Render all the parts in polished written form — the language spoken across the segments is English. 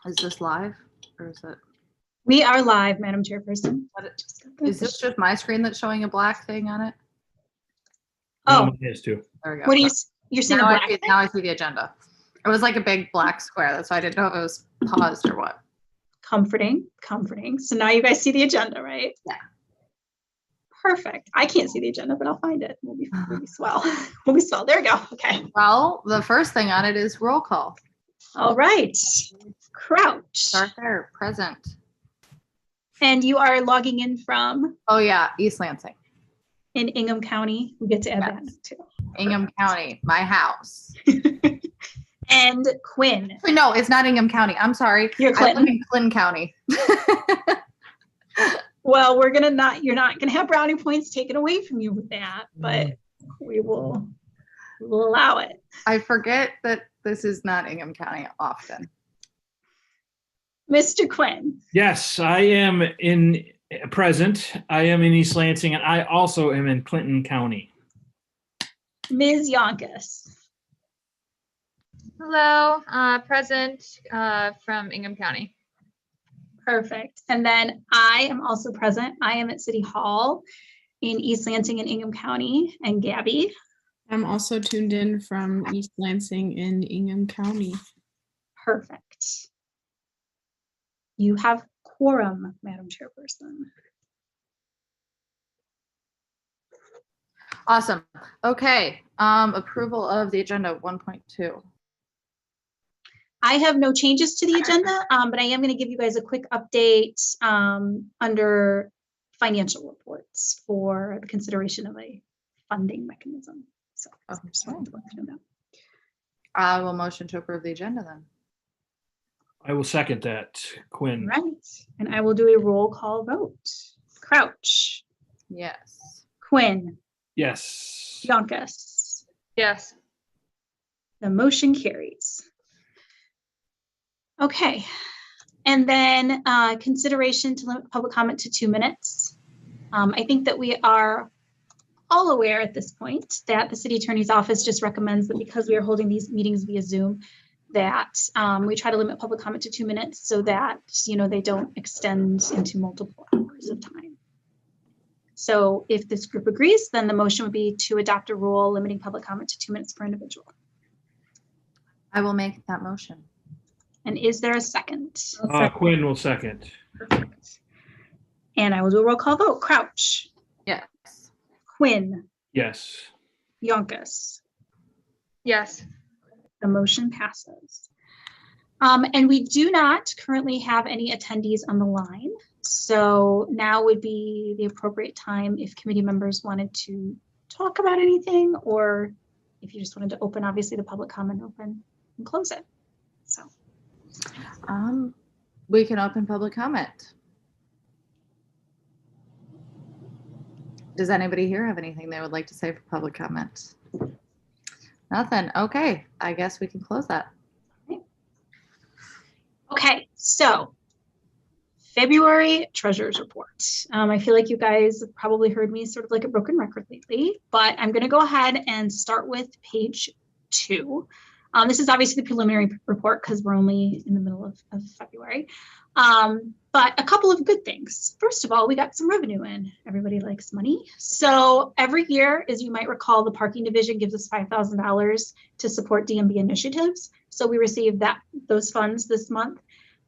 Is this live or is it? We are live, Madam Chairperson. Is this just my screen that's showing a black thing on it? Oh, mine is too. There we go. what do you're seeing a black thing? Now I see the agenda. It was like a big black square. That's why I didn't know if it was paused or what. Comforting. So now you guys see the agenda, right? Yeah. Perfect. I can't see the agenda, but I'll find it. We'll be swell. We'll be swell. There we go. Okay. Well, the first thing on it is roll call. All right. Crouch. Start there. Present. And you are logging in from? Oh yeah, East Lansing. In Ingham County. We get to add that too. Ingham County, my house. And Quinn. No, it's not Ingham County. I'm sorry. You're Clinton. I live in Clinton County. Well, you're not gonna have brownie points taken away from you with that, but we will allow it. I forget that this is not Ingham County often. Mr. Quinn. Yes, I am present. I am in East Lansing, and I also am in Clinton County. Ms. Yonkis. Hello, present from Ingham County. Perfect. And then I am also present. I am at City Hall in East Lansing and Ingham County. And Gabby. I'm also tuned in from East Lansing in Ingham County. Perfect. You have quorum, Madam Chairperson. Awesome. Okay. Approval of the agenda 1.2. I have no changes to the agenda, but I am going to give you guys a quick update under financial reports for the consideration of a funding mechanism. So I just wanted to let you know that. I will motion to approve the agenda then. I will second that, Quinn. Right. And I will do a roll call vote. Crouch. Yes. Quinn. Yes. Yonkis. Yes. The motion carries. Okay. And then consideration to limit public comment to 2 minutes. I think that we are all aware at this point that the city attorney's office just recommends that because we are holding these meetings via Zoom, that we try to limit public comment to 2 minutes so that, they don't extend into multiple hours of time. So if this group agrees, then the motion would be to adopt a rule limiting public comment to 2 minutes per individual. I will make that motion. And is there a second? Quinn will second. Perfect. And I will do a roll call vote. Crouch. Yes. Quinn. Yes. Yonkis. Yes. The motion passes. And we do not currently have any attendees on the line. So now would be the appropriate time if committee members wanted to talk about anything, or if you just wanted to open, obviously, the public comment open and close it. So. We can open public comment. Does anybody here have anything they would like to say for public comment? Nothing. Okay, I guess we can close that. Okay, so February treasurer's report. I feel like you guys have probably heard me sort of like a broken record lately, but I'm going to go ahead and start with page 2. This is obviously the preliminary report because we're only in the middle of February. But a couple of good things. First of all, we got some revenue in. Everybody likes money. So every year, as you might recall, the parking division gives us $5,000 to support DMB initiatives. So we received those funds this month.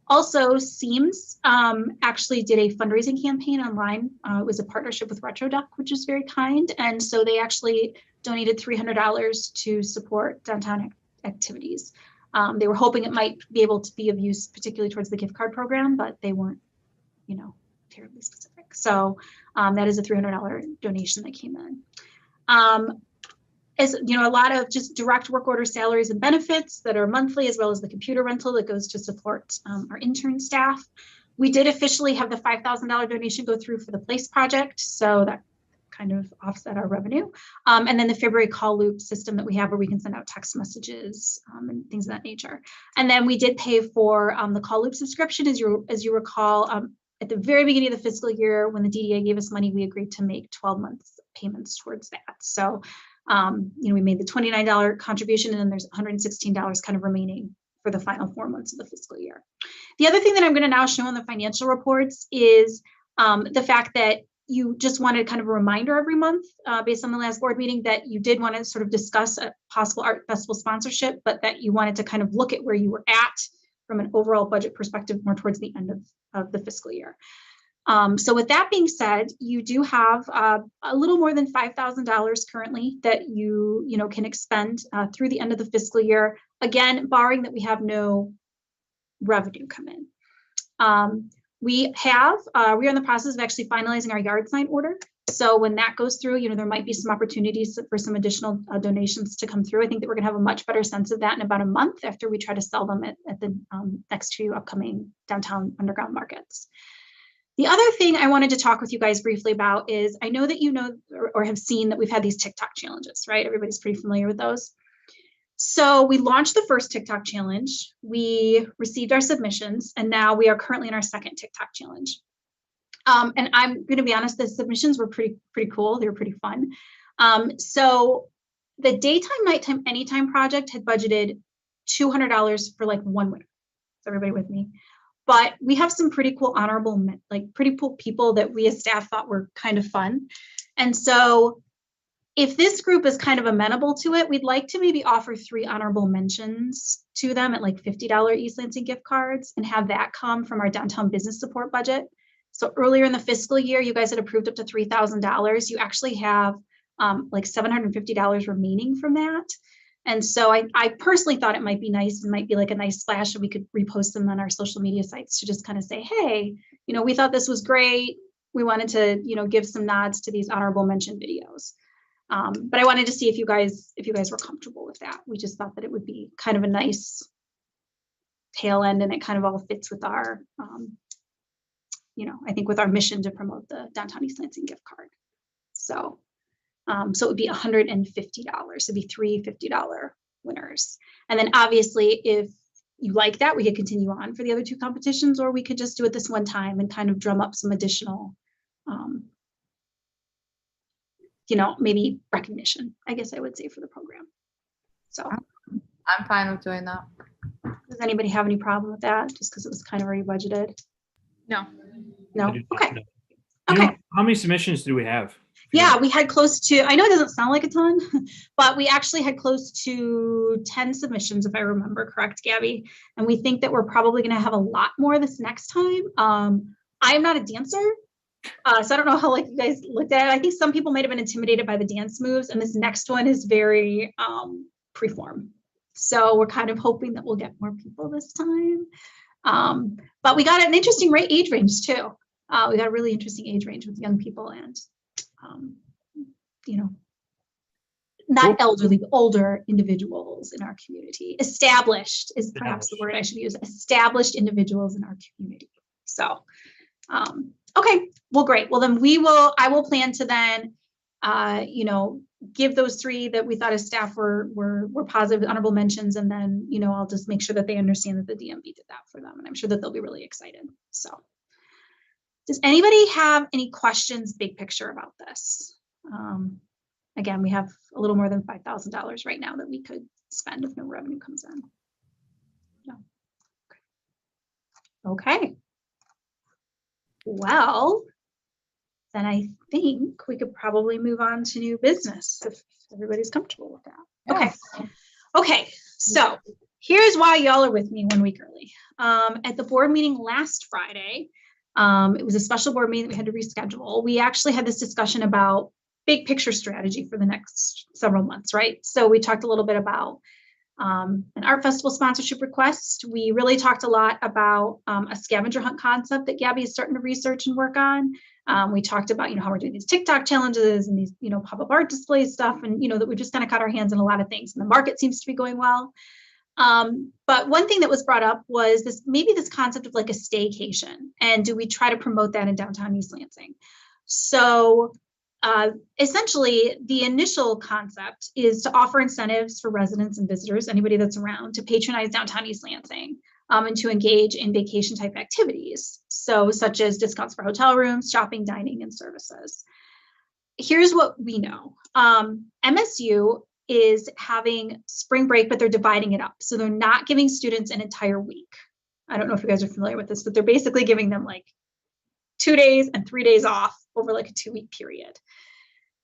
Also, Seams actually did a fundraising campaign online. It was a partnership with RetroDuck, which is very kind. And so they actually donated $300 to support downtown activities. They were hoping it might be able to be of use, particularly towards the gift card program, but they weren't, terribly specific. So that is a $300 donation that came in. As a lot of just direct work order salaries and benefits that are monthly, as well as the computer rental that goes to support our intern staff. We did officially have the $5,000 donation go through for the Place project, so that kind of offset our revenue. And then the February call loop system that we have where we can send out text messages and things of that nature. And then we did pay for the call loop subscription. As you recall, at the very beginning of the fiscal year, when the DDA gave us money, we agreed to make 12 months payments towards that. So, we made the $29 contribution, and then there's $116 kind of remaining for the final 4 months of the fiscal year. The other thing that I'm going to now show in the financial reports is the fact that you just wanted kind of a reminder every month based on the last board meeting that you did want to sort of discuss a possible art festival sponsorship, but that you wanted to kind of look at where you were at from an overall budget perspective more towards the end of the fiscal year. So with that being said, you do have a little more than $5,000 currently that you can expend through the end of the fiscal year. Again, barring that we have no revenue come in. We are in the process of actually finalizing our yard sign order. So when that goes through, there might be some opportunities for some additional donations to come through. I think that we're going to have a much better sense of that in about a month after we try to sell them at the next 2 upcoming downtown underground markets. The other thing I wanted to talk with you guys briefly about is I know that or have seen that we've had these TikTok challenges, right? Everybody's pretty familiar with those. So we launched the first TikTok challenge. We received our submissions, and now we are currently in our second TikTok challenge. And I'm going to be honest, the submissions were pretty cool. They were pretty fun. So the daytime, nighttime, anytime project had budgeted $200 for like 1 winner. Is everybody with me? But we have some pretty cool pretty cool people that we as staff thought were kind of fun. And so if this group is kind of amenable to it, we'd like to maybe offer 3 honorable mentions to them at like $50 East Lansing gift cards and have that come from our downtown business support budget. So earlier in the fiscal year, you guys had approved up to $3,000. You actually have like $750 remaining from that. And so I personally thought it might be nice and might be like a nice splash, and we could repost them on our social media sites to just kind of say, hey, we thought this was great. We wanted to, give some nods to these honorable mention videos. But I wanted to see if you guys were comfortable with that. We just thought that it would be kind of a nice tail end, and it kind of all fits with our, I think with our mission to promote the Downtown East Lansing gift card. So it would be $150. It'd be 3 $50 winners. And then obviously, if you like that, we could continue on for the other 2 competitions, or we could just do it this one time and kind of drum up some additional, maybe recognition, I guess I would say, for the program. So I'm fine with doing that. Does anybody have any problem with that? Just because it was kind of already budgeted? No. No? I do not Okay. know. Okay. How many submissions do we have? Yeah, we had close to, I know it doesn't sound like a ton, but we actually had close to 10 submissions, if I remember correct, Gabby. And we think that we're probably going to have a lot more this next time. I am not a dancer, so I don't know how you guys looked at it. I think some people might have been intimidated by the dance moves, and this next one is very pre-form. So we're kind of hoping that we'll get more people this time. But we got an interesting age range too. We got a really interesting age range with young people and not elderly, but older individuals in our community. Established is perhaps the word I should use. Established individuals in our community. So, okay, well, great. Well, then I will plan to then, give those 3 that we thought as staff were positive, honorable mentions, and then, I'll just make sure that they understand that the DMV did that for them, and I'm sure that they'll be really excited. So. Does anybody have any questions, big picture, about this? Again, we have a little more than $5,000 right now that we could spend if no revenue comes in. No. Okay. Well, then I think we could probably move on to new business if everybody's comfortable with that. Okay. Yes. Okay. So here's why y'all are with me 1 week early. At the board meeting last Friday, it was a special board meeting that we had to reschedule. We actually had this discussion about big picture strategy for the next several months, right? So we talked a little bit about an art festival sponsorship request. We really talked a lot about a scavenger hunt concept that Gabby is starting to research and work on. We talked about, how we're doing these TikTok challenges and these, pop-up art display stuff, and, that we just kind of caught our hands in a lot of things, and the market seems to be going well. But one thing that was brought up was this concept of like a staycation, and do we try to promote that in downtown East Lansing? So essentially, the initial concept is to offer incentives for residents and visitors, anybody that's around, to patronize downtown East Lansing and to engage in vacation type activities. So such as discounts for hotel rooms, shopping, dining, and services. Here's what we know. MSU is having spring break, but they're dividing it up. So they're not giving students an entire week. I don't know if you guys are familiar with this, but they're basically giving them like 2 days and 3 days off over like a 2-week period.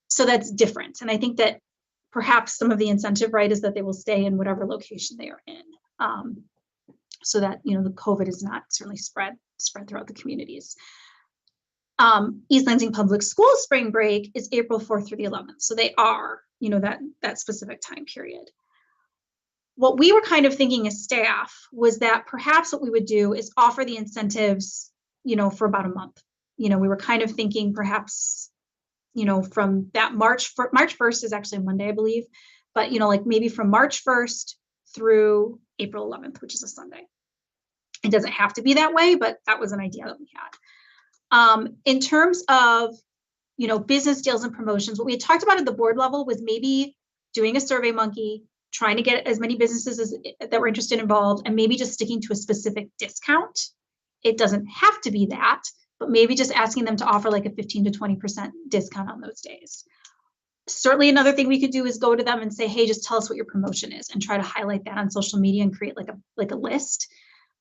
So that's different. And I think that perhaps some of the incentive, right, is that they will stay in whatever location they are in. So that, you know, the COVID is not certainly spread throughout the communities. East Lansing Public School spring break is April 4th through the 11th. So they are, you know, that specific time period. What we were kind of thinking as staff was that perhaps what we would do is offer the incentives, you know, for about a month. You know, we were kind of thinking perhaps, you know, from that March 1st is actually Monday, I believe, but, you know, like maybe from March 1st through April 11th, which is a Sunday. It doesn't have to be that way, but that was an idea that we had. In terms of, you know, business deals and promotions, what we had talked about at the board level was maybe doing a Survey Monkey, trying to get as many businesses that were interested involved, and maybe just sticking to a specific discount. It doesn't have to be that, but maybe just asking them to offer like a 15 to 20% discount on those days. Certainly another thing we could do is go to them and say, hey, just tell us what your promotion is, and try to highlight that on social media and create like a list.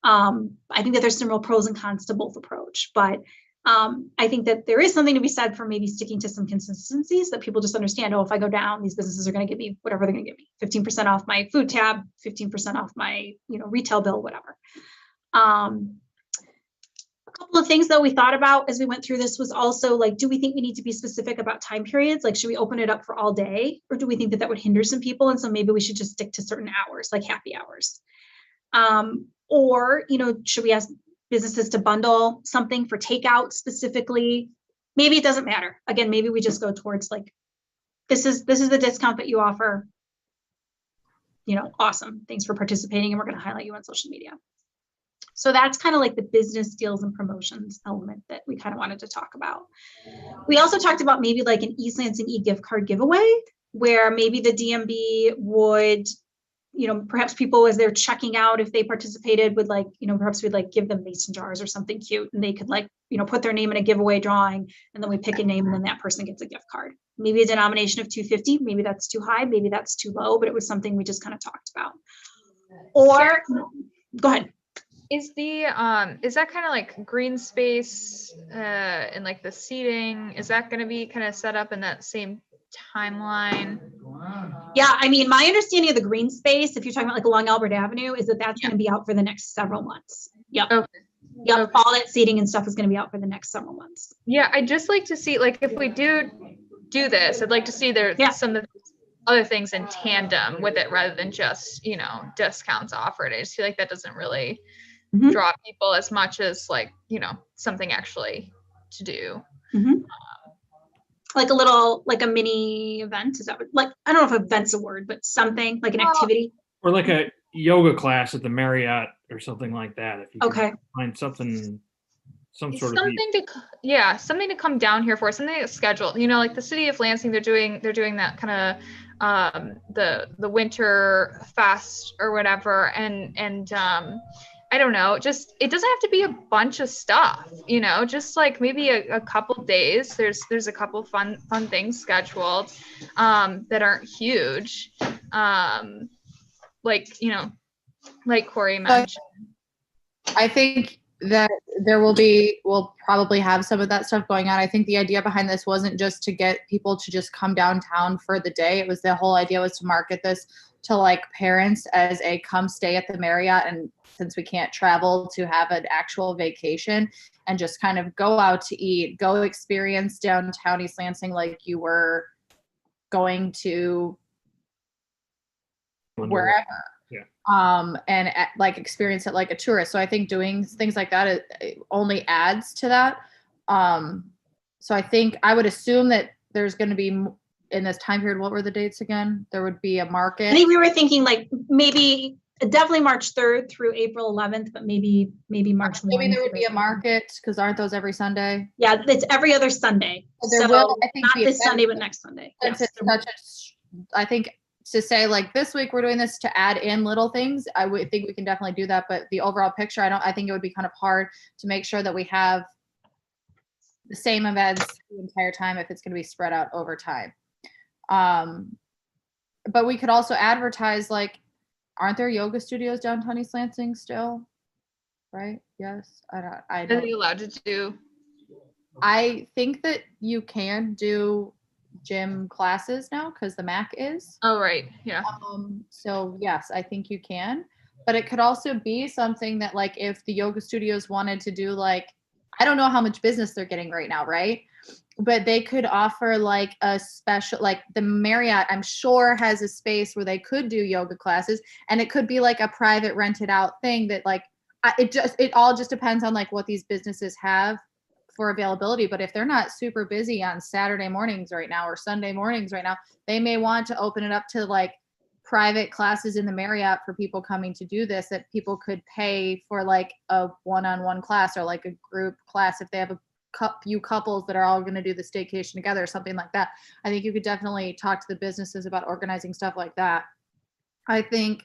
I think that there's some real pros and cons to both approach, but I think that there is something to be said for maybe sticking to some consistencies that people just understand. Oh, if I go down, these businesses are going to give me whatever they're going to give me, 15% off my food tab, 15% off my, you know, retail bill, whatever. A couple of things that we thought about as we went through this was also like, do we think we need to be specific about time periods? Like, should we open it up for all day, or do we think that that would hinder some people? And so maybe we should just stick to certain hours, like happy hours. Or, you know, should we ask businesses to bundle something for takeout specifically? Maybe it doesn't matter. Again, maybe we just go towards like, this is the discount that you offer. You know, awesome. Thanks for participating, and we're going to highlight you on social media. So that's kind of like the business deals and promotions element that we kind of wanted to talk about. We also talked about maybe like an East Lansing e-gift card giveaway, where maybe the DMB would, you know, perhaps people as they're checking out, if they participated, would like, you know, perhaps we'd like give them mason jars or something cute, and they could like, you know, put their name in a giveaway drawing, and then we pick a name, and then that person gets a gift card. Maybe a denomination of 250, maybe that's too high, maybe that's too low, but it was something we just kind of talked about. Or go ahead. Is that kind of like green space and like the seating, is that going to be kind of set up in that same timeline? Yeah, I mean, my understanding of the green space, if you're talking about like along Albert Avenue, is that that's going to be out for the next several months. Yep. Okay. Yep. Okay. All that seating and stuff is going to be out for the next several months. Yeah, I'd just like to see, like, if we do this, I'd like to see some of the other things in tandem with it, rather than just, you know, discounts offered. I just feel like that doesn't really draw people as much as like, you know, something actually to do. Like a little, like a mini event. Is that what, like, I don't know if event's a word, but something like an activity. Or like a yoga class at the Marriott or something like that. If you can find something, some sort of something to come down here for, something that's scheduled. You know, like the city of Lansing, they're doing that kind of the winter fest or whatever, and I don't know, just, it doesn't have to be a bunch of stuff, you know, just like maybe a couple days. There's a couple fun things scheduled that aren't huge. Like, you know, like Corey mentioned. I think that we'll probably have some of that stuff going on. I think the idea behind this wasn't just to get people to just come downtown for the day. It was, the whole idea was to market this to like parents as a come stay at the Marriott, and since we can't travel, to have an actual vacation and just kind of go out to eat, go experience downtown East Lansing like you were going to wherever. And like experience it like a tourist. So I think doing things like that it only adds to that. So I think I would assume that there's going to be, in this time period, what were the dates again? There would be a market. I think we were thinking like maybe definitely March 3rd through April 11th, but maybe March 1. Maybe there would be a market, because aren't those every Sunday? Yeah, it's every other Sunday. There will, I think, not be this Sunday, but next Sunday. Yes. I think to say like this week we're doing this to add in little things, I would think we can definitely do that. But the overall picture, I think it would be kind of hard to make sure that we have the same events the entire time if it's going to be spread out over time. but we could also advertise, like, aren't there yoga studios downtown East Lansing still? Right? Yes. Are they allowed to do? I think that you can do gym classes now because the MAC is. Oh, right. Yeah. So yes, I think you can, but it could also be something that, like, if the yoga studios wanted to do, like, I don't know how much business they're getting right now, right? But they could offer like a special, like the Marriott, I'm sure, has a space where they could do yoga classes, and it could be like a private rented out thing that, like, it all just depends on like what these businesses have for availability. But if they're not super busy on Saturday mornings right now or Sunday mornings right now, they may want to open it up to like private classes in the Marriott for people coming to do this, that people could pay for like a one-on-one class or like a group class if they have a few couples that are all going to do the staycation together or something like that. I think you could definitely talk to the businesses about organizing stuff like that. I think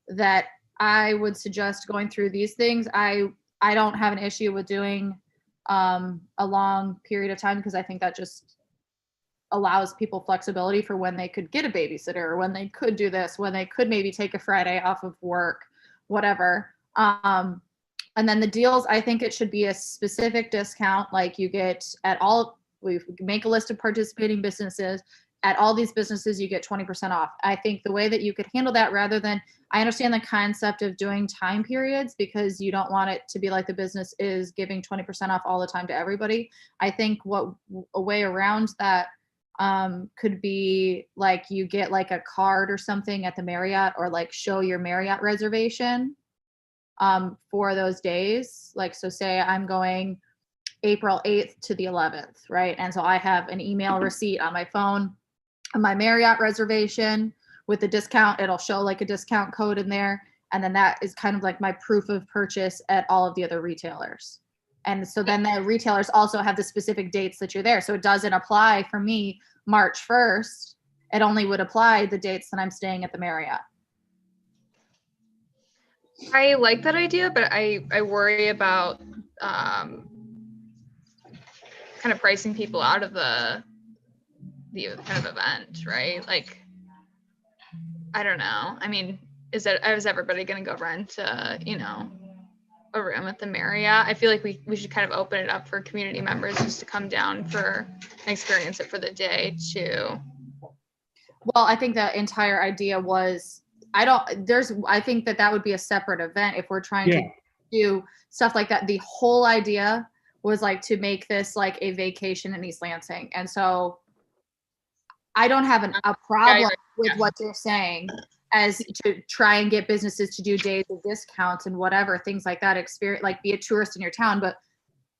that I would suggest going through these things. I don't have an issue with doing a long period of time, because I think that just allows people flexibility for when they could get a babysitter, or when they could do this, when they could maybe take a Friday off of work, whatever. And then the deals, I think it should be a specific discount, like you get at all, we make a list of participating businesses. At all these businesses, you get 20% off. I think the way that you could handle that, rather than, I understand the concept of doing time periods because you don't want it to be like the business is giving 20% off all the time to everybody. I think a way around that could be like you get like a card or something at the Marriott, or like show your Marriott reservation for those days. Like, so say I'm going April 8th to the 11th, right? And so I have an email receipt on my phone, my Marriott reservation with the discount. It'll show like a discount code in there. And then that is kind of like my proof of purchase at all of the other retailers. And so then the retailers also have the specific dates that you're there. So it doesn't apply for me March 1st. It only would apply the dates that I'm staying at the Marriott. I like that idea, but I worry about kind of pricing people out of the kind of event, right? Like, I don't know. I mean, is everybody going to go rent a room at the Marriott? I feel like we should kind of open it up for community members just to come down for and experience it for the day too. Well, I think the entire idea was, I think that would be a separate event if we're trying to do stuff like that. The whole idea was like to make this like a vacation in East Lansing. And so I don't have a problem with what you're saying, as to try and get businesses to do days of discounts and whatever, things like that, experience, like be a tourist in your town. But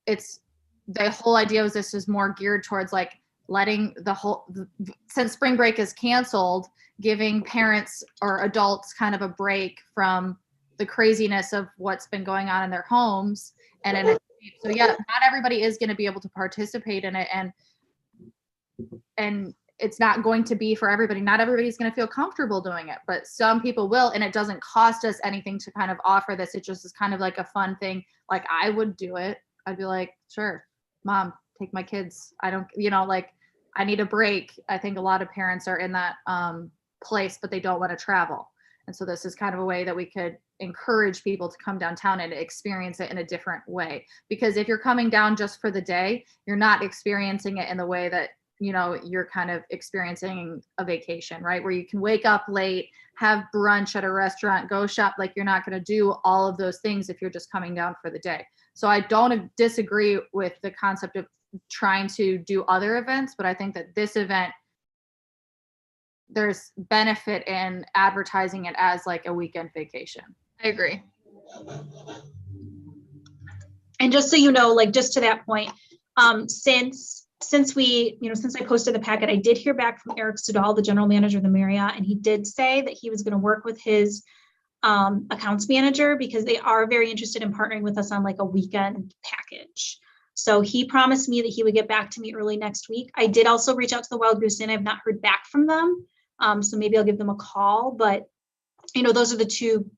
the whole idea was this is more geared towards like letting since spring break is canceled, giving parents or adults kind of a break from the craziness of what's been going on in their homes. And so yeah, not everybody is going to be able to participate in it, and it's not going to be for everybody. Not everybody's going to feel comfortable doing it, but some people will, and it doesn't cost us anything to kind of offer this. It just is kind of like a fun thing. Like, I would do it. I'd be like, sure, Mom, take my kids. I don't, like, I need a break. I think a lot of parents are in that place, but they don't want to travel. And so this is kind of a way that we could encourage people to come downtown and experience it in a different way. Because if you're coming down just for the day, you're not experiencing it in the way that, you're kind of experiencing a vacation, right? Where you can wake up late, have brunch at a restaurant, go shop. Like, you're not going to do all of those things if you're just coming down for the day. So I don't disagree with the concept of trying to do other events, but I think that this event, there's benefit in advertising it as like a weekend vacation. I agree. And just so you know, like, just to that point, since I posted the packet, I did hear back from Eric Sudal, the general manager of the Marriott, and he did say that he was going to work with his accounts manager, because they are very interested in partnering with us on like a weekend package. So he promised me that he would get back to me early next week. I did also reach out to the Wild Goose Inn. I've not heard back from them. So maybe I'll give them a call, but those are the two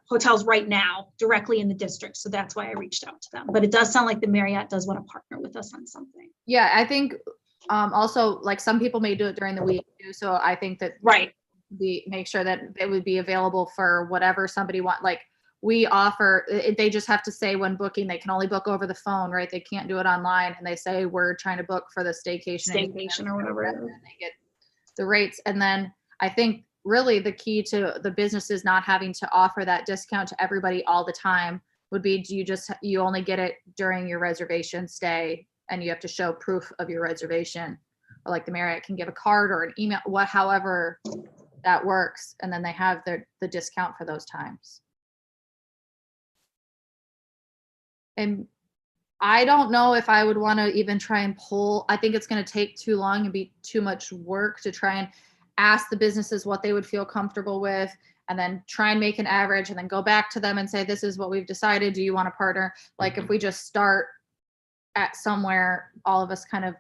hotels right now directly in the district. So that's why I reached out to them. But it does sound like the Marriott does want to partner with us on something. Yeah, I think also like some people may do it during the week too. So I think that make sure that it would be available for whatever somebody want. Like we offer, they just have to say when booking, they can only book over the phone, right? They can't do it online. And they say, we're trying to book for the staycation or whatever. And they get the rates. And then I think really the key to the businesses not having to offer that discount to everybody all the time would be, you only get it during your reservation stay and you have to show proof of your reservation. Or like the Marriott can give a card or an email, however that works. And then they have the discount for those times. And I don't know if I would want to even try and pull. I think it's going to take too long and be too much work to try and ask the businesses what they would feel comfortable with, and then try and make an average and then go back to them and say, this is what we've decided. Do you want to partner? Like if we just start at somewhere, all of us kind of,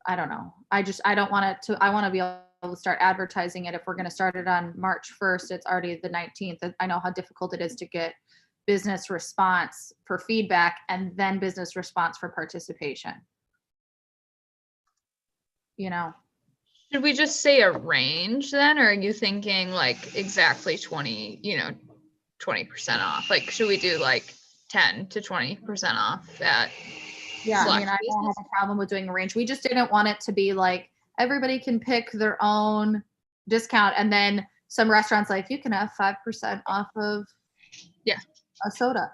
I don't know. I don't want it to, I want to be able to start advertising it. If we're going to start it on March 1st, it's already the 19th. I know how difficult it is to get business response for feedback and then business response for participation. You know, should we just say a range then, or are you thinking like exactly 20% off? Like, should we do like 10 to 20% off at? Yeah, I mean, I don't have a problem with doing a range. We just didn't want it to be like everybody can pick their own discount, and then some restaurants like you can have 5% off of a soda,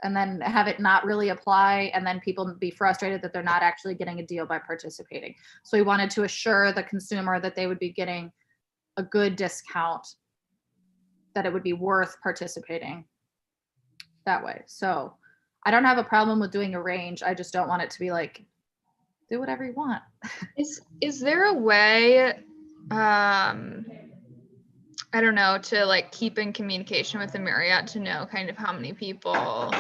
and then have it not really apply, and then people be frustrated that they're not actually getting a deal by participating. So we wanted to assure the consumer that they would be getting a good discount, that it would be worth participating that way. So I don't have a problem with doing a range. I just don't want it to be like, do whatever you want. Is there a way, I don't know, to like keep in communication with the Marriott to know kind of how many people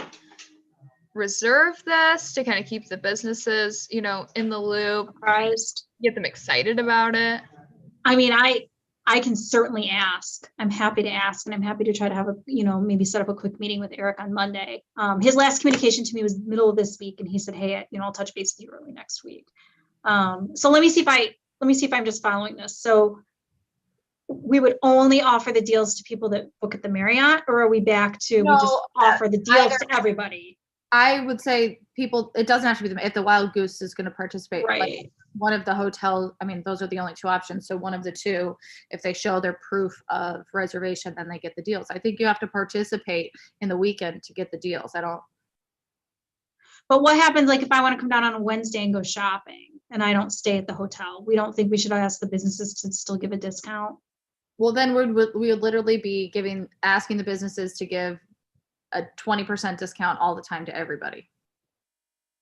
reserve this, to kind of keep the businesses, you know, in the loop, Surprised, get them excited about it? I mean, I can certainly ask. I'm happy to ask, and I'm happy to try to have maybe set up a quick meeting with Eric on Monday. His last communication to me was middle of this week, and he said, hey, I'll touch base with you early next week. So let me see if I'm just following this. So we would only offer the deals to people that book at the Marriott, or are we back to we just offer the deals to everybody? I would say people, it doesn't have to be if the Wild Goose is going to participate. Right. Like one of the hotels, I mean, those are the only two options. So one of the two, if they show their proof of reservation, then they get the deals. I think you have to participate in the weekend to get the deals. But what happens like if I want to come down on a Wednesday and go shopping and I don't stay at the hotel? We don't think we should ask the businesses to still give a discount? Well, then we would literally be asking the businesses to give a 20% discount all the time to everybody.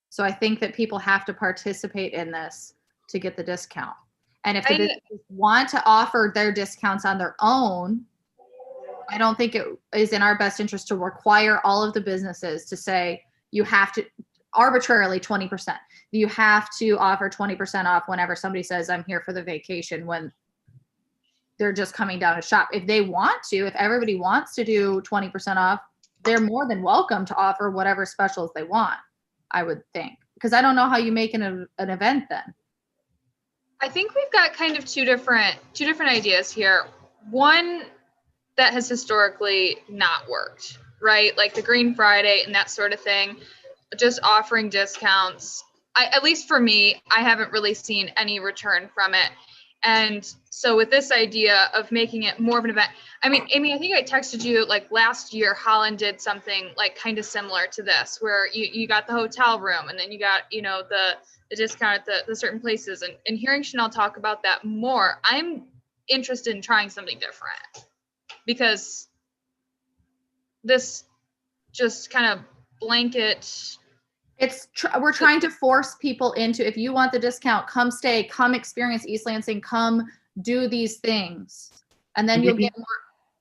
So I think that people have to participate in this to get the discount. And if the businesses want to offer their discounts on their own, I don't think it is in our best interest to require all of the businesses to say, you have to arbitrarily 20%. You have to offer 20% off whenever somebody says, I'm here for the vacation, when they're just coming down to shop. If they want to, if everybody wants to do 20% off, they're more than welcome to offer whatever specials they want, I would think. Because I don't know how you make an event then. I think we've got kind of two different ideas here. One that has historically not worked, right? Like the Green Friday and that sort of thing, just offering discounts. At least for me, I haven't really seen any return from it. And so with this idea of making it more of an event, I mean, Amy, I think I texted you like last year, Holland did something like kind of similar to this, where you got the hotel room and then you got, the discount at the certain places, and hearing Chanel talk about that more, I'm interested in trying something different, because this just kind of blanket. We're trying to force people into, if you want the discount, come stay, come experience East Lansing, come do these things, and then you'll get more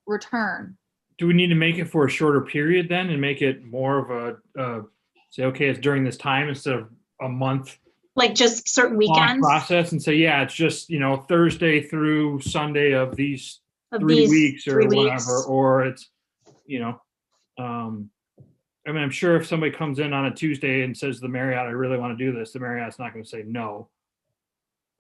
return. Do we need to make it for a shorter period then, and make it more of a say, okay, it's during this time instead of a month, like just certain weekends process, and say, yeah, it's just Thursday through Sunday of these 3 weeks or whatever, or it's I mean, I'm sure if somebody comes in on a Tuesday and says to the Marriott, I really want to do this, the Marriott's not going to say no.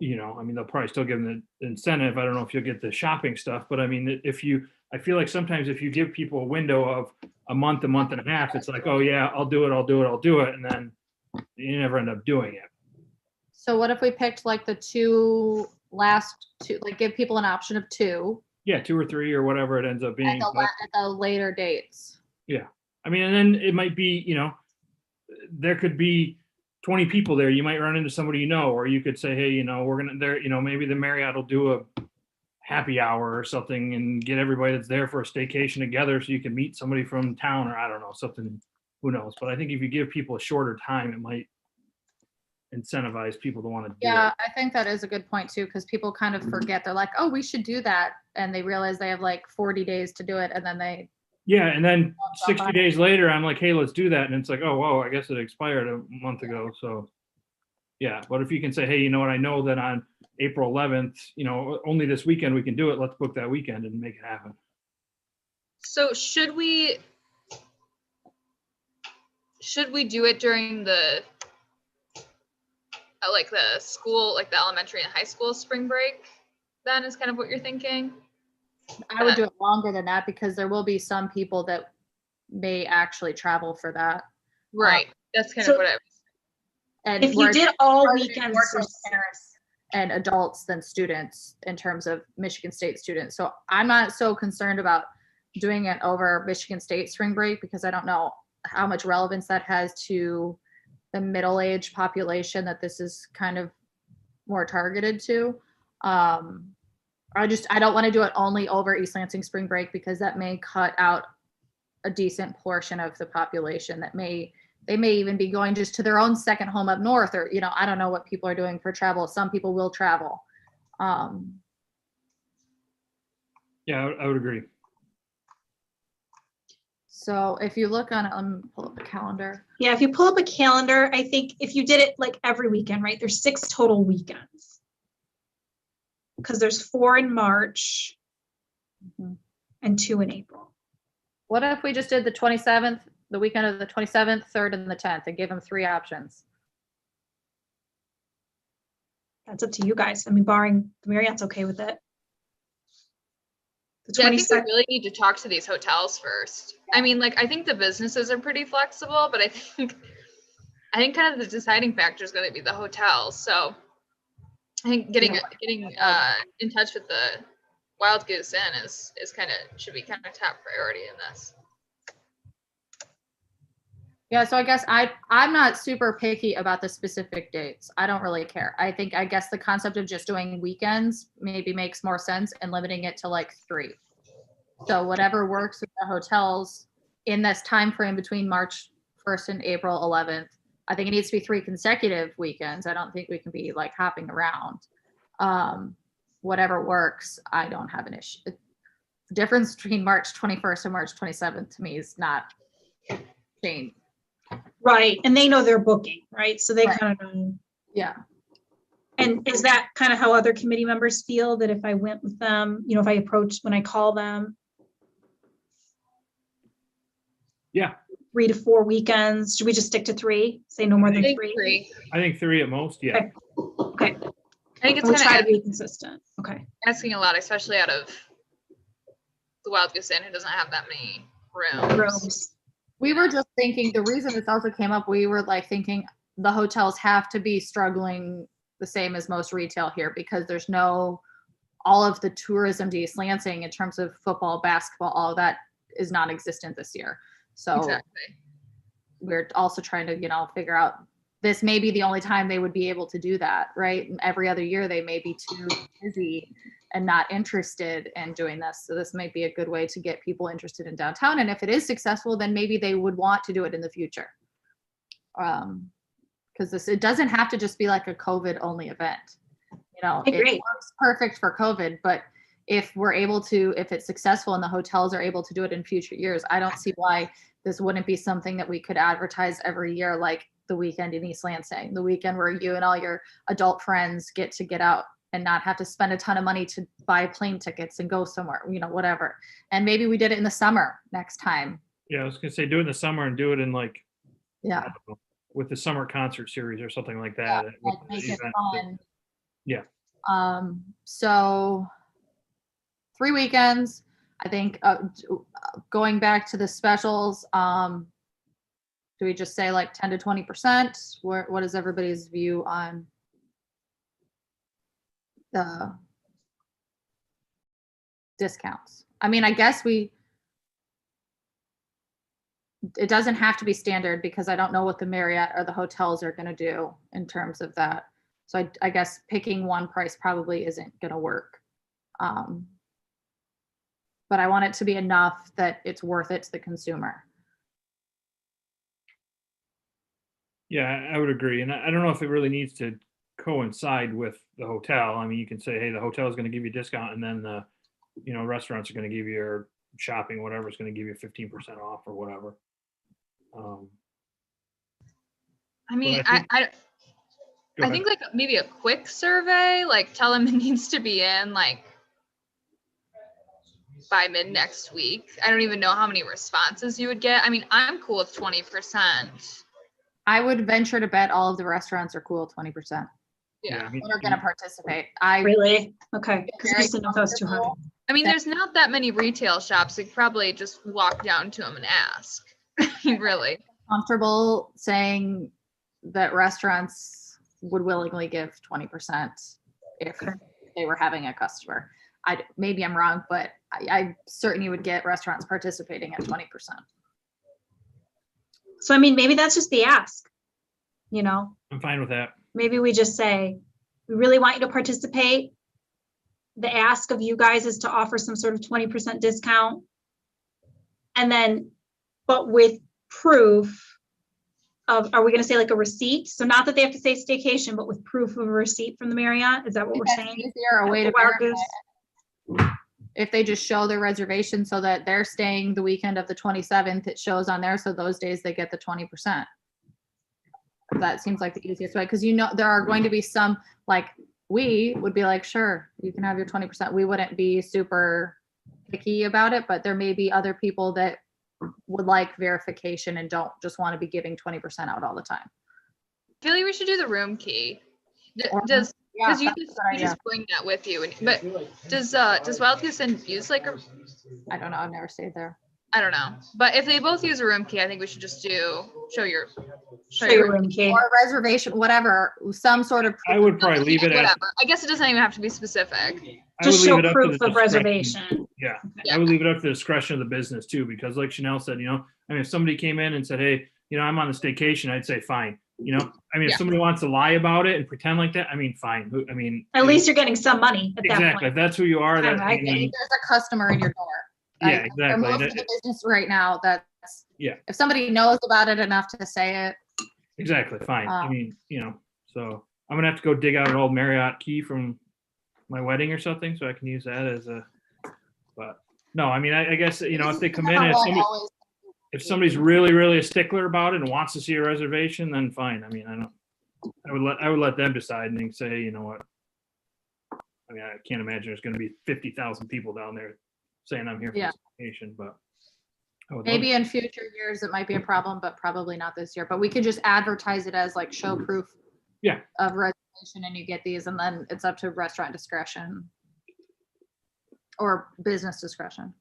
I mean, they'll probably still give them the incentive. I don't know if you'll get the shopping stuff, but I mean, I feel like sometimes if you give people a window of a month and a half, it's like, oh yeah, I'll do it. And then you never end up doing it. So what if we picked like the last two, like give people an option of 2? Yeah, 2 or 3 or whatever it ends up being. At the later dates. Yeah. I mean, and then it might be, there could be 20 people there. You might run into somebody, or you could say, hey, we're going to there, maybe the Marriott will do a happy hour or something and get everybody that's there for a staycation together so you can meet somebody from town, or I don't know, something, who knows. But I think if you give people a shorter time, it might incentivize people to want to do it. Yeah, I think that is a good point too, because people kind of forget. They're like, oh, we should do that. And they realize they have like 40 days to do it. And then and then 60 days later, I'm like, hey, let's do that. And it's like, oh, whoa, I guess it expired a month ago. So yeah, but if you can say, hey, you know what, I know that on April 11th, only this weekend we can do it. Let's book that weekend and make it happen. So should we do it during the school, like the elementary and high school spring break? Then is kind of what you're thinking. I would do it longer than that, because there will be some people that may actually travel for that. Right. That's kind of what I was. And if you did all weekends, parents and adults than students in terms of Michigan State students. So I'm not so concerned about doing it over Michigan State spring break, because I don't know how much relevance that has to the middle-aged population that this is kind of more targeted to. I don't want to do it only over East Lansing spring break, because that may cut out a decent portion of the population that they may even be going just to their own second home up north, or, I don't know what people are doing for travel. Some people will travel. Yeah, I would agree. So if you look on, let me pull up a calendar. Yeah, if you pull up a calendar, I think if you did it like every weekend, right? There's 6 total weekends. Because there's 4 in March and 2 in April. What if we just did the 27th, the weekend of the 27th, 3rd, and the 10th, and gave them 3 options? That's up to you guys. I mean, barring the Marriott's okay with it. Yeah, I think we really need to talk to these hotels first. I mean, I think the businesses are pretty flexible, but I think kind of the deciding factor is going to be the hotels. So I think getting in touch with the Wild Goose Inn should be kind of top priority in this. Yeah, so I guess I'm not super picky about the specific dates. I don't really care. I guess the concept of just doing weekends maybe makes more sense, and limiting it to 3. So whatever works with the hotels in this time frame between March 1st and April 11th. I think it needs to be 3 consecutive weekends. I don't think we can be hopping around. Whatever works, I don't have an issue. The difference between March 21st and March 27th to me is not changed. Right. And they know they're booking, right? So they kind of know. Yeah. And is that kind of how other committee members feel, that if I went with them, if I when I call them? Yeah. 3 to 4 weekends. Should we just stick to 3? Say no more than 3? I think 3 at most. Yeah. Okay. I think it's going to try to be consistent. Okay. Asking a lot, especially out of the Wild Goose Inn, who doesn't have that many rooms. We were just thinking, the reason this also came up, we were thinking the hotels have to be struggling the same as most retail here, because there's all of the tourism to East Lansing in terms of football, basketball, all of that is non-existent this year. So exactly. We're also trying to, figure out, this may be the only time they would be able to do that, right? And every other year they may be too busy and not interested in doing this. So this might be a good way to get people interested in downtown. And if it is successful, then maybe they would want to do it in the future. Because it doesn't have to just be a COVID only event. It works perfect for COVID, but if it's successful and the hotels are able to do it in future years, I don't see why this wouldn't be something that we could advertise every year, like the weekend in East Lansing, the weekend where you and all your adult friends get out and not have to spend a ton of money to buy plane tickets and go somewhere, whatever. And maybe we did it in the summer next time. Yeah, I was gonna say do it in the summer and do it in yeah, with the summer concert series or something like that. Make it fun. Yeah. So 3 weekends, I think, going back to the specials, do we just say like 10 to 20%? What is everybody's view on the discounts? I mean, I guess it doesn't have to be standard because I don't know what the Marriott or the hotels are going to do in terms of that. So I guess picking one price probably isn't going to work. But I want it to be enough that it's worth it to the consumer. Yeah, I would agree. And I don't know if it really needs to coincide with the hotel. I mean, you can say, hey, the hotel is going to give you a discount, and then the, restaurants are going to give you, your shopping, whatever, is going to give you 15% off or whatever. I mean, I think like maybe a quick survey, like tell them it needs to be in like by mid next week. I don't even know how many responses you would get. I mean, I'm cool with 20%. I would venture to bet all of the restaurants are cool 20%. Yeah. That are going to participate. Really? Okay. Because I just didn't know if that was 200. I mean, there's not that many retail shops. You could probably just walk down to them and ask. I mean, really. Comfortable saying that restaurants would willingly give 20% if they were having a customer. Maybe I'm wrong, but I certainly would get restaurants participating at 20%. So, I mean, maybe that's just the ask, I'm fine with that. Maybe we just say, we really want you to participate. The ask of you guys is to offer some sort of 20% discount. And then, but with proof of, are we going to say like a receipt? So not that they have to say staycation, but with proof of a receipt from the Marriott. Is that what we're saying? Easier, a way to verify it. If they just show their reservation so that they're staying the weekend of the 27th, it shows on there. So those days they get the 20%. That seems like the easiest way. Because there are going to be some, like, we would be like, sure, you can have your 20%. We wouldn't be super picky about it, but there may be other people that would like verification and don't just want to be giving 20% out all the time. I feel like we should do the room key. Does you just bring that with you? But does Wild Goose Inn use like a? I don't know. I've never stayed there. I don't know. But if they both use a room key, I think we should just show your room key or reservation, whatever, some sort of. I would probably leave it whatever. I guess it doesn't even have to be specific. Just show proof of reservation. Yeah. I would leave it up to the discretion of the business too, because like Chanel said, I mean, if somebody came in and said, hey, I'm on the staycation, I'd say fine. I mean, if somebody wants to lie about it and pretend like that, I mean, fine. I mean, at least you're getting some money at that point. If that's who you are, there's a customer in your door. Yeah, exactly. Most of the business right now, that's if somebody knows about it enough to say it. Exactly, fine. I mean, so I'm gonna have to go dig out an old Marriott key from my wedding or something, so I can use that as a. But no, I mean, I guess if they come in and if somebody's really, really a stickler about it and wants to see a reservation, then fine. I mean, I would let them decide and then say, you know what? I mean, I can't imagine there's going to be 50,000 people down there saying I'm here for vacation, but maybe in future years it might be a problem, but probably not this year. But we could just advertise it as like show proof of reservation, and you get these, and then it's up to restaurant discretion or business discretion.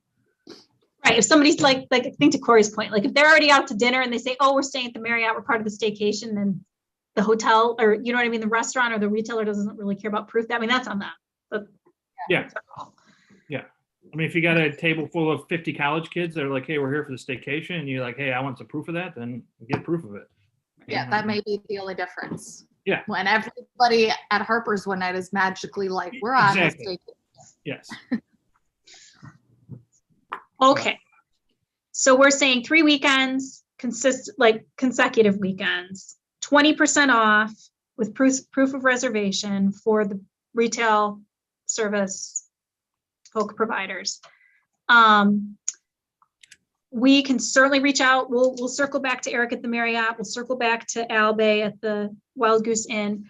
Right. If somebody's like I think to Corey's point, like if they're already out to dinner and they say, oh, we're staying at the Marriott, we're part of the staycation, then the hotel, or you know what I mean, the restaurant or the retailer doesn't really care about proof. I mean, that's on them. But yeah. I mean, if you got a table full of 50 college kids that are like, hey, we're here for the staycation, and you're like, hey, I want some proof of that, then get proof of it. Yeah, that may be the only difference. Yeah. When everybody at Harper's one night is magically like, we're on a staycation. Yes. Okay. So we're saying 3 weekends, consecutive weekends, 20% off with proof of reservation for the retail service folk providers. We can certainly reach out. We'll circle back to Eric at the Marriott. We'll circle back to Albay at the Wild Goose Inn.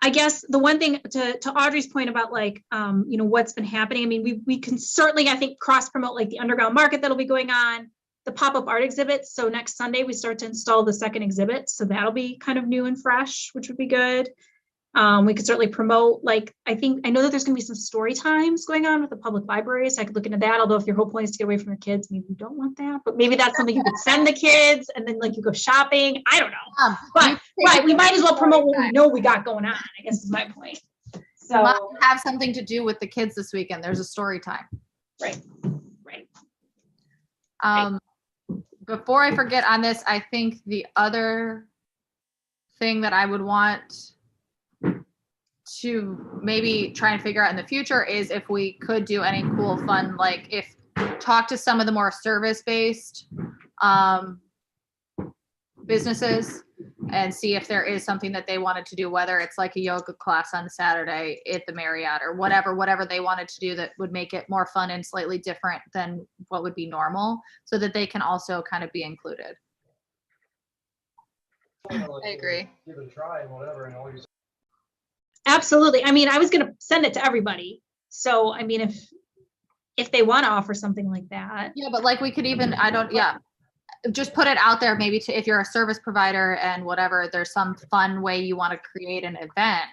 I guess the one thing to Audrey's point about what's been happening. I mean, we can certainly, I think, cross promote like the underground market that'll be going on, the pop-up art exhibits. So next Sunday we start to install the second exhibit. So that'll be kind of new and fresh, which would be good. We could certainly promote, like, I know that there's going to be some story times going on with the public libraries. So I could look into that. Although if your whole point is to get away from your kids, maybe you don't want that, but maybe that's something you could send the kids and then like you go shopping. I don't know. But right, we might as well promote what we know we got going on, I guess is my point. So have something to do with the kids this weekend. There's a story time. Right. Before I forget on this, I think the other thing that I would want to maybe try and figure out in the future is if we could do any cool, fun, like if talk to some of the more service-based businesses and see if there is something that they wanted to do, whether it's like a yoga class on Saturday at the Marriott or whatever they wanted to do that would make it more fun and slightly different than what would be normal, so that they can also kind of be included. I agree. Give it a try and whatever, and always. Absolutely. I mean, I was going to send it to everybody. So, I mean, if they want to offer something like that. Yeah, but like we could even, just put it out there maybe to, if you're a service provider and whatever, there's some fun way you want to create an event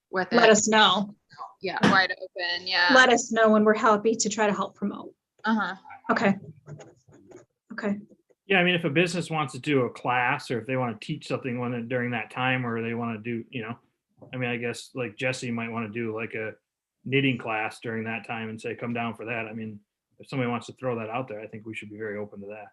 with it. Let us know. Yeah. Wide open. Yeah. Let us know, and we're happy to try to help promote. Okay. Yeah, I mean, if a business wants to do a class, or if they want to teach something during that time, or they want to do, I mean, I guess like Jesse might want to do like a knitting class during that time and say, come down for that. I mean, if somebody wants to throw that out there, I think we should be very open to that.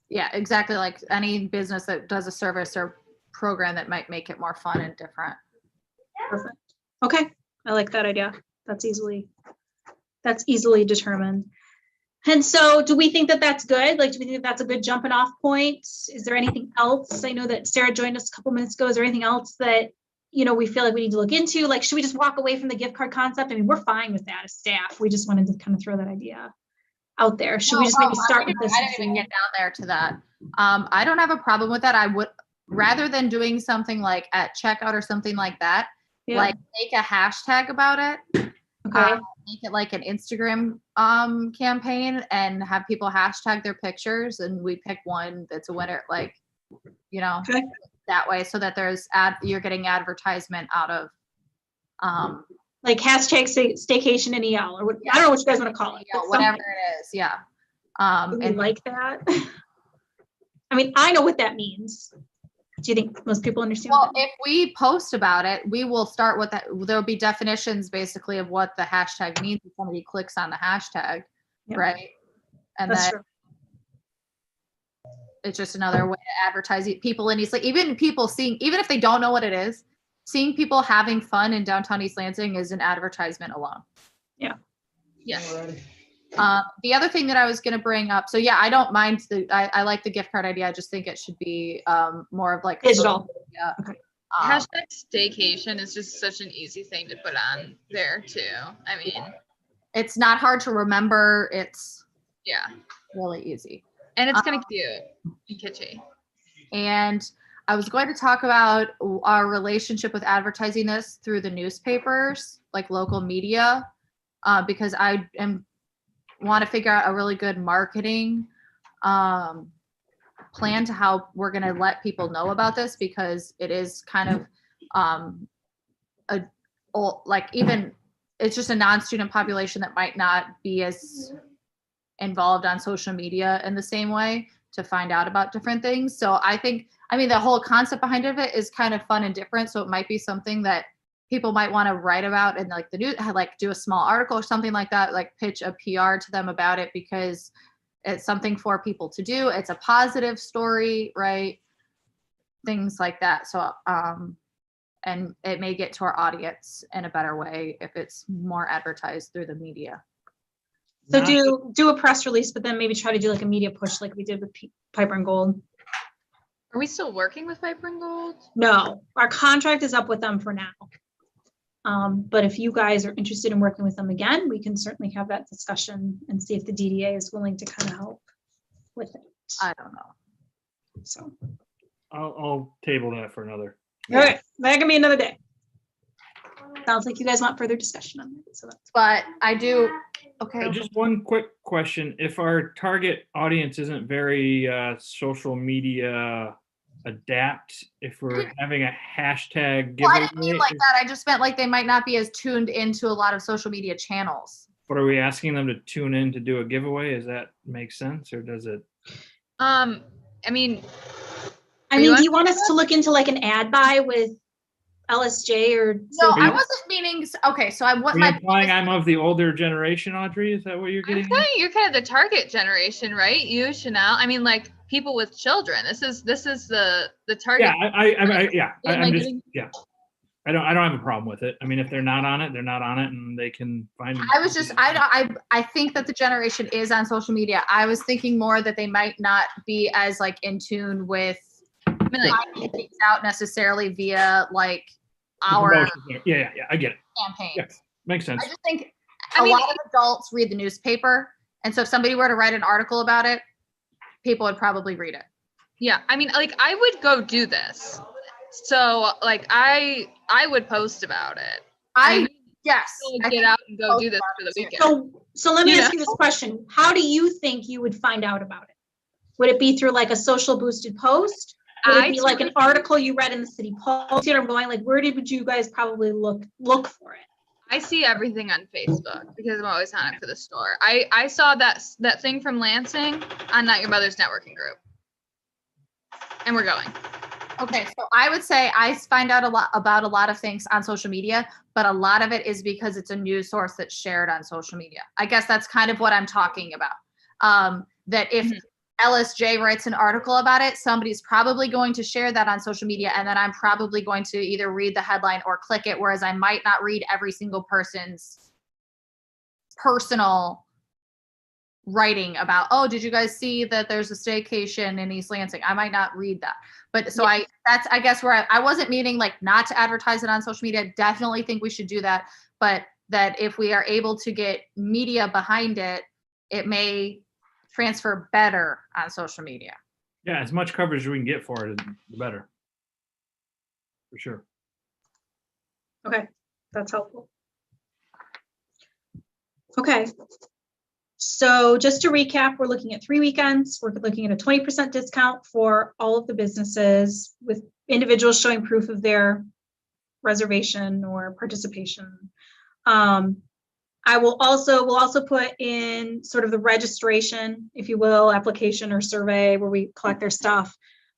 Yeah, exactly. Like any business that does a service or program that might make it more fun and different. Perfect. Okay. I like that idea. That's easily determined. And so do we think that that's good? Like, do we think that that's a good jumping off point? Is there anything else? I know that Sarah joined us a couple minutes ago. Is there anything else that, we feel like we need to look into? Like, should we just walk away from the gift card concept? I mean, we're fine with that as staff. We just wanted to kind of throw that idea out there. Should we just maybe start with this? I didn't even get down there to that. I don't have a problem with that. I would, rather than doing something like at checkout or something like that, like make a hashtag about it. Okay. Make it like an Instagram campaign and have people hashtag their pictures, and we pick one that's a winner, like, Okay. that way, so that you're getting advertisement out of like hashtag staycation and EL, or what, I don't know what you guys want to call it. Whatever it is. Yeah. And like that. I mean, I know what that means. Do you think most people understand? Well, if we post about it, we will start with that. There'll be definitions basically of what the hashtag means if somebody clicks on the hashtag, right? And that's then true. It's just another way to advertise people in East Lansing. Even people seeing, even if they don't know what it is, seeing people having fun in downtown East Lansing is an advertisement alone. Yeah. Yes. The other thing that I was going to bring up, so yeah, I don't mind I like the gift card idea. I just think it should be more of like digital. Yeah. Okay. Hashtag staycation is just such an easy thing to put on there too. I mean, it's not hard to remember. It's really easy. And it's kind of cute and kitschy. And I was going to talk about our relationship with advertising this through the newspapers, like local media, because I want to figure out a really good marketing plan to how we're going to let people know about this, because it is kind of it's just a non-student population that might not be as involved on social media in the same way to find out about different things. So the whole concept behind it is kind of fun and different. So it might be something that people might want to write about and like the news, like do a small article or something like that, like pitch a PR to them about it, because it's something for people to do. It's a positive story, right? Things like that. So, and it may get to our audience in a better way if it's more advertised through the media. So do a press release, but then maybe try to do like a media push like we did with Piper and Gold. Are we still working with Piper and Gold? No, our contract is up with them for now. But if you guys are interested in working with them again, we can certainly have that discussion and see if the DDA is willing to kind of help with it. I don't know. So I'll table that for another. All right, that can be another day. Sounds like you guys want further discussion on it. So that's but I do. Okay. Just one quick question. If our target audience isn't very social media adapt if we're having a hashtag Well, I giveaway? didn't mean like that. I just meant like they might not be as tuned into a lot of social media channels. But are we asking them to tune in to do a giveaway? Does that make sense, or does it? I mean, do you want us to look into like an ad buy with LSJ or? No, I wasn't meaning. Okay, so I want my. Implying I'm of the older generation, Audrey. Is that what you're getting? You're kind of the target generation, right? You, Chanel. I mean, like people with children. This is the target. Yeah, I'm just I don't have a problem with it. I mean, if they're not on it, they're not on it, and they can find. I think that the generation is on social media. I was thinking more that they might not be as like in tune with finding things out necessarily via like our I get it. Campaign. Yes, makes sense. I just think a lot of adults read the newspaper, and so if somebody were to write an article about it, people would probably read it. Yeah, I mean, like I would go do this. So like I would post about it. Get out and go do this for the weekend. So let me ask you this question. How do you think you would find out about it? Would it be through like a social boosted post? Would it be like an article you read in the City Post? I'm going like, where would you guys probably look for it? I see everything on Facebook because I'm always on it for the store. I saw that thing from Lansing on Not Your Mother's networking group. And we're going. Okay, so I would say I find out about a lot of things on social media, but a lot of it is because it's a news source that's shared on social media. I guess that's kind of what I'm talking about. That if LSJ writes an article about it, somebody's probably going to share that on social media, and then I'm probably going to either read the headline or click it, whereas I might not read every single person's personal writing about, oh, did you guys see that there's a staycation in East Lansing? I might not read that. But so that's I guess where I wasn't meaning like not to advertise it on social media. Definitely think we should do that. But that if we are able to get media behind it, it may transfer better on social media. Yeah, as much coverage as we can get for it, the better. For sure. Okay, that's helpful. Okay. So just to recap, we're looking at 3 weekends. We're looking at a 20% discount for all of the businesses with individuals showing proof of their reservation or participation. We'll also put in sort of the registration, if you will, application or survey where we collect their stuff.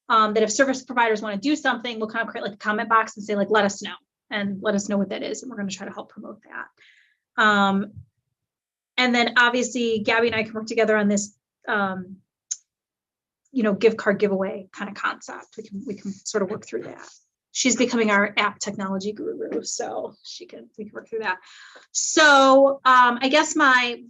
That if service providers want to do something, we'll kind of create like a comment box and say like, let us know what that is. And we're going to try to help promote that. And then obviously Gabby and I can work together on this, gift card giveaway kind of concept. We can sort of work through that. She's becoming our app technology guru, so we can work through that. So I guess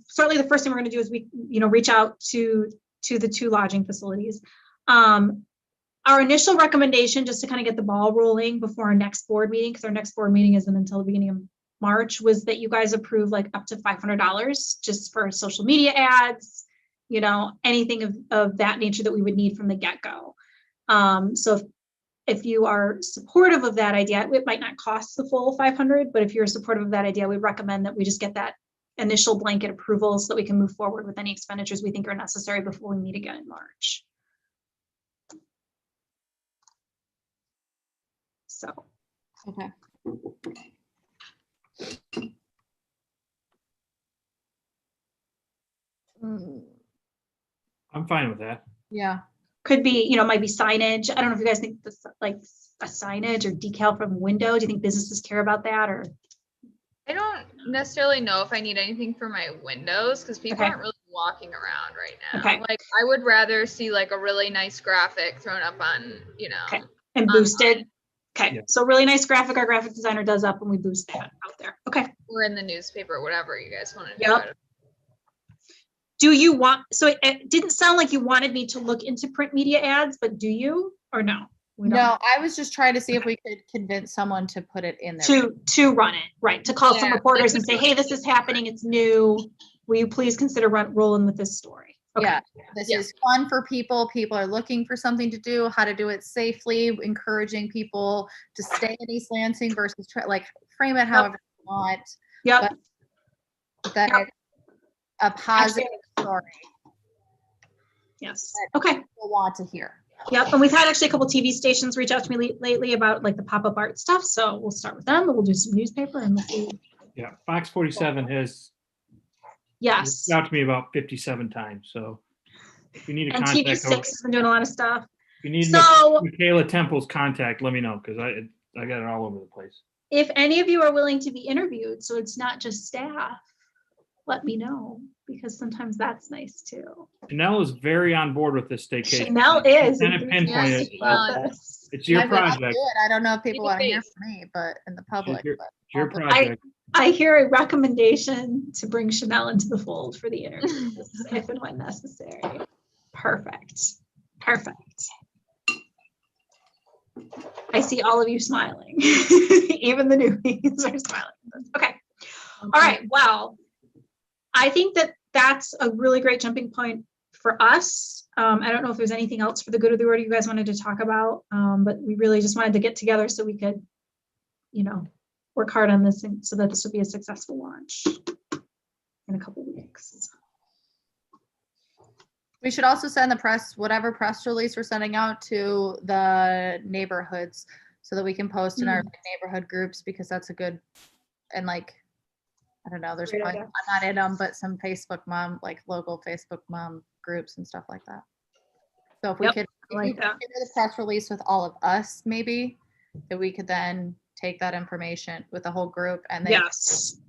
certainly the first thing we're going to do is we reach out to the 2 lodging facilities. Our initial recommendation, just to kind of get the ball rolling before our next board meeting, because our next board meeting isn't until the beginning of March, was that you guys approve like up to $500 just for social media ads, anything of that nature that we would need from the get-go. So if you are supportive of that idea, it might not cost the full $500, but if you're supportive of that idea, we recommend that we just get that initial blanket approval so that we can move forward with any expenditures we think are necessary before we meet again in March. So. Okay. I'm fine with that. Yeah. Could be, might be signage. I don't know if you guys think this like a signage or decal from the window. Do you think businesses care about that, or? I don't necessarily know if I need anything for my windows because people aren't really walking around right now. Okay. Like I would rather see like a really nice graphic thrown up on, Okay. And boosted. Okay. Yeah. So really nice graphic our graphic designer does up and we boost that out there. Okay. Or in the newspaper, whatever you guys want to do. Yep. Do you want, so it didn't sound like you wanted me to look into print media ads, but do you or no? No, I was just trying to see if we could convince someone to put it in there. To run it, right. To call some reporters and say, hey, this is happening. It's new. Will you please consider rolling with this story? Okay. Yeah, this is fun for people. People are looking for something to do, how to do it safely, encouraging people to stay in East Lansing versus frame it however you want. Yep. But that a positive story. Yes. Okay. People want to hear. Yep, and we've had actually a couple TV stations reach out to me lately about like the pop-up art stuff. So we'll start with them, but we'll do some newspaper and we'll see. Yeah, Fox 47 has Yes. reached out to me about 57 times. So if you need a And contact, TV6 has been doing a lot of stuff. if you need So Michaela Temple's contact, let me know because I got it all over the place. if any of you are willing to be interviewed, so it's not just staff, let me know because sometimes that's nice too. Chanel is very on board with this staycation. Chanel is. Kind of pinpoint it. It's your project. I don't know if people want to hear from me, but in the public. It's your project. I hear a recommendation to bring Chanel into the fold for the interviews if and when necessary. Perfect. Perfect. I see all of you smiling. Even the newbies are smiling. Okay. All right. Well, I think that that's a really great jumping point for us. I don't know if there's anything else for the good of the order you guys wanted to talk about, but we really just wanted to get together so we could, work hard on this and so that this would be a successful launch in a couple of weeks. We should also send the press, whatever press release we're sending out to the neighborhoods so that we can post in our neighborhood groups because that's a good, and like, I don't know, there's probably, I'm not in them, but some Facebook mom, like local Facebook mom groups and stuff like that. So if we could, give the press release with all of us, maybe, that we could then take that information with the whole group and then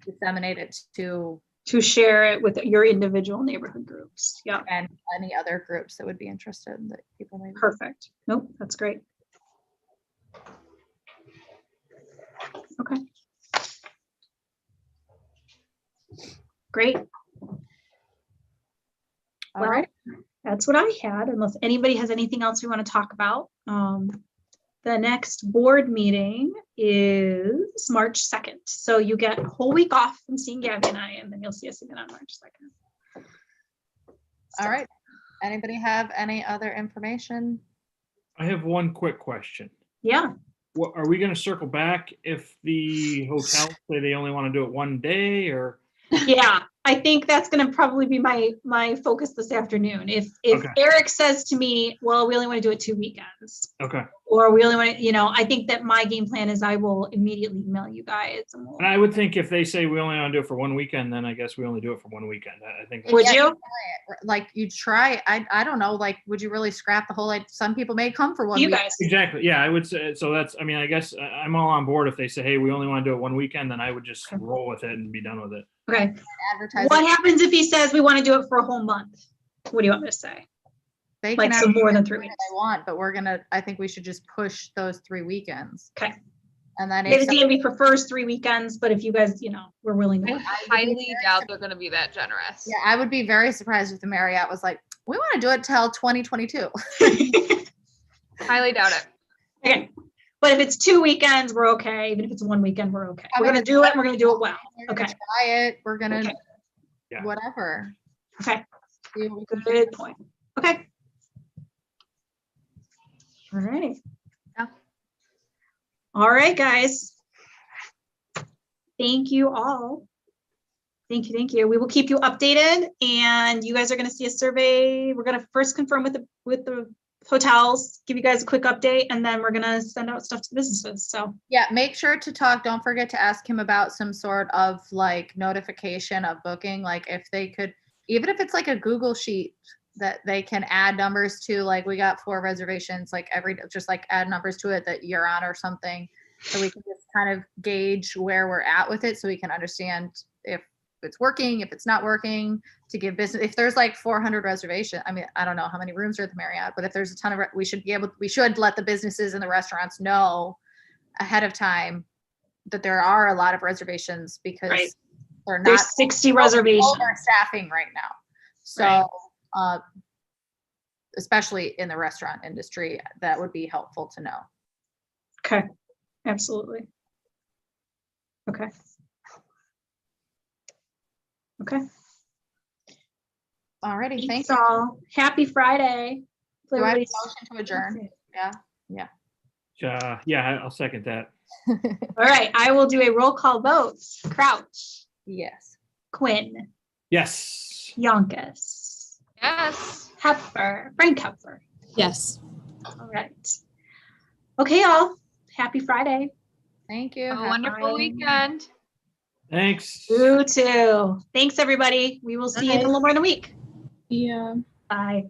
disseminate it to share it with your individual neighborhood groups. Yeah. And any other groups that would be interested that people may. Perfect. Nope, that's great. Okay. Great. All right. That's what I had, unless anybody has anything else we want to talk about. The next board meeting is March 2nd. So you get a whole week off from seeing Gabby and I, and then you'll see us again on March 2nd. All right. Anybody have any other information? I have one quick question. Yeah. What, are we going to circle back if the hotel say they only want to do it one day or? Yeah, I think that's going to probably be my focus this afternoon. If Eric says to me, well, we only want to do it 2 weekends. Okay. Or we only want to, I think that my game plan is I will immediately email you guys. And I would think if they say we only want to do it for 1 weekend, then I guess we only do it for 1 weekend. I think. Would you? Like you try, I don't know, like, would you really scrap the whole, some people may come for 1 you week. Guys. Exactly. Yeah, I would say, so that's, I mean, I guess I'm all on board. If they say, hey, we only want to do it 1 weekend, then I would just roll with it and be done with it. Okay. What happens if he says we want to do it for a whole month? What do you want me to say? They like some more than 3 weeks. They want, but I think we should just push those 3 weekends. Okay. And then maybe the DMV prefers 3 weekends, but if you guys, we're willing to. I highly doubt they're going to be that generous. Yeah, I would be very surprised if the Marriott was like, we want to do it till 2022. Highly doubt it. Okay. But if it's 2 weekends, we're okay. Even if it's 1 weekend, we're okay. We're going to do it. And we're going to do it well. Okay. Try it. We're going to whatever. Okay. Good point. Okay. All right. Yeah. All right, guys. Thank you all. Thank you. Thank you. We will keep you updated, and you guys are going to see a survey. We're going to first confirm with the hotels, give you guys a quick update, and then we're going to send out stuff to the businesses. So yeah, make sure to talk. Don't forget to ask him about some sort of like notification of booking. Like if they could, even if it's like a Google sheet that they can add numbers to, like we got 4 reservations, like just like add numbers to it that you're on or something. So we can just kind of gauge where we're at with it so we can understand if it's working, if it's not working, to give business. If there's like 400 reservations, I mean, I don't know how many rooms are at the Marriott, but if there's a ton of, we should let the businesses and the restaurants know ahead of time that there are a lot of reservations because there's 60 reservations. Staffing right now. So, especially in the restaurant industry, that would be helpful to know. Okay. Absolutely. Okay. Okay. Alrighty. Thanks all. Happy Friday. Do I have a motion to adjourn? Yeah. Yeah, I'll second that. All right. I will do a roll call vote. Crouch. Yes. Quinn. Yes. Yonkis. Yes. Hepfer. Frank Hepfer. Yes. All right. Okay, y'all. Happy Friday. Thank you. Have a wonderful weekend. Thanks. You too. Thanks, everybody. We will see you in a little more than a week. Yeah. Bye.